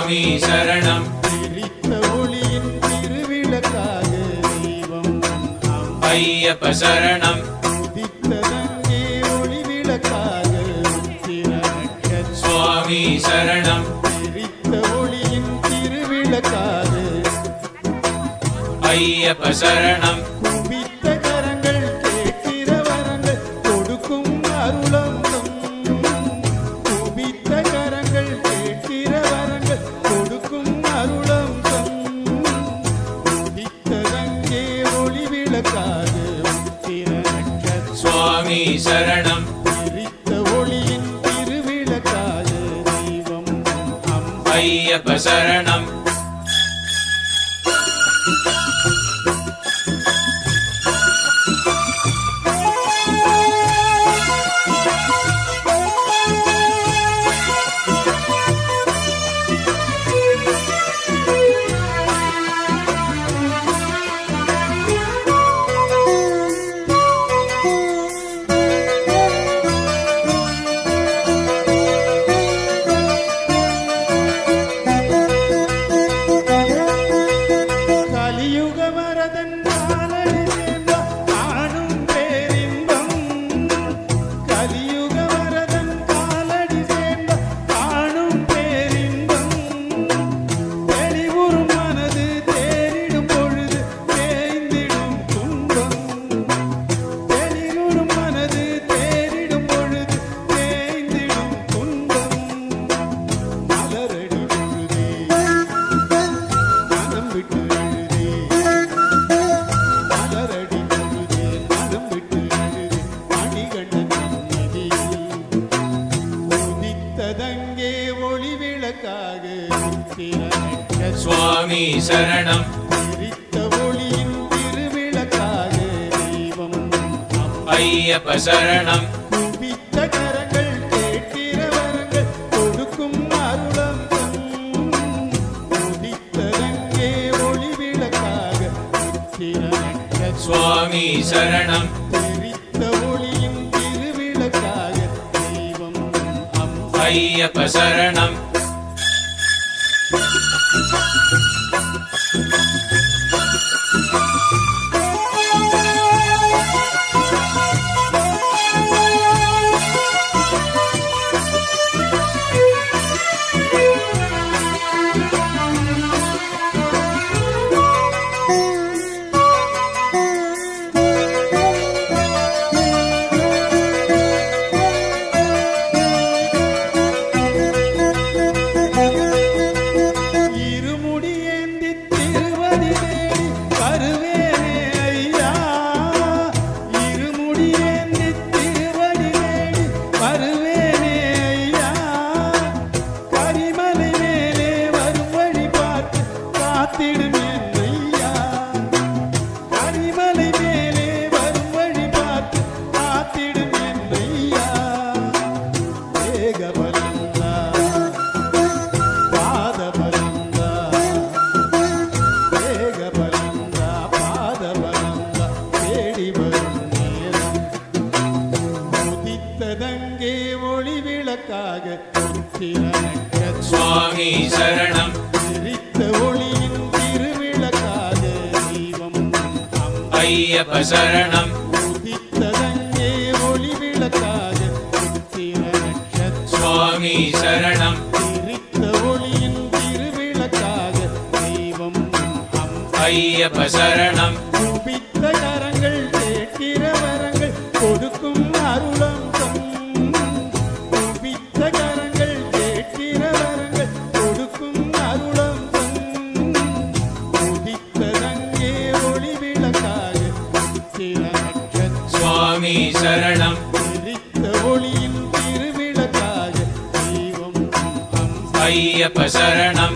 சுவாமி சரணம் எரித்த ஒளியின் திருவிளக்காக தெய்வம் ஐயப்ப சரணம் உதித்ததங்கே ஒளி விளக்காக உத்திர நட்சத்திரம் சுவாமி சரணம் எரித்த ஒளியின் திருவிளக்காக ஐயப்ப சரணம் குவித்த கரங்கள் கேட்கிற வரங்கள் கொடுக்கும் அருளந்தம் குவித்த கரங்கள் கேட்கிற வரங்கள் கொடுக்கும் அருளந்தம் உதித்ததங்கே ஒளி விளக்காக உத்திர நட்சத்திரம் சுவாமி சரணம் எரித்த ஒளியின் திருவிளக்காக தெய்வம் ஐயப்ப சரணம் கலியுக வரதன் காலடி சேர்ந்தால் காணும் பேரின்பம் கலியுக வரதன் காலடி சேர்ந்தால் காணும் பேரின்பம் தெளிவுறும் மனது தேறிடும் பொழுது தேய்ந்திடும் துன்பம் தெளிவுறும் மனது தேறிடும் பொழுது தேய்ந்திடும் துன்பம் மலரடி பொழுதே மனம் விட்டு அழுதே மலரடி பொழுதே மனம் விட்டு அழுதே மணிகண்டன் நிதி உதித்ததங்கே ஒளி விளக்காக உத்திர நட்சத்திரம் சுவாமி சரணம் எரித்த ஒளியின் திருவிளக்காக தெய்வம் ஐயப்ப சரணம் குவித்த கரங்கள் கேட்கிற வரங்கள் கொடுக்கும் அருளந்தம் உதித்ததங்கே ஒளி விளக்காக உத்திர நட்சத்திரம் சுவாமி சரணம் எரித்த ஒளியின் திருவிளக்காக தெய்வம் ஐயப்ப சரணம் இருமுடியேந்தி திருவடி தேடி வருவேனே ஐயா இருமுடியேந்தி திருவடி தேடி வருவேனே ஐயா கரிமலை மேலே வரும் வழி பார்த்து காத்திடும் என் ஐயா கரிமலை மேலே வரும் வழி பார்த்து காத்திடும் என் ஐயா ஏகபலந்தா பாதபலந்தா வேகபலந்தா பாதபலந்தா தேடி வரும் நேரம் உதித்ததங்கே ஒளி விளக்காக உத்திர நட்சத்திரம் சுவாமி சரணம் எரித்த ஒளியின் திருவிளக்காக தெய்வம் ஐயப்ப சரணம் உதித்ததங்கே ஒளி விளக்காக உத்திர நட்சத்திரம் சுவாமி சரணம் எரித்த ஒளியின் திருவிளக்காக தெய்வம் ஐயப்ப சரணம் குவித்த கரங்கள் கேட்கிற வரங்கள் கொடுக்கும் அருளந்தம் குவித்த கரங்கள் கேட்கிற வரங்கள் கொடுக்கும் அருளந்தம் உதித்ததங்கே ஒளி விளக்காக உத்திர நட்சத்திரம் சுவாமி சரணம் எரித்த ஒளியின் திருவிளக்காக தெய்வம் ஐயப்ப சரணம்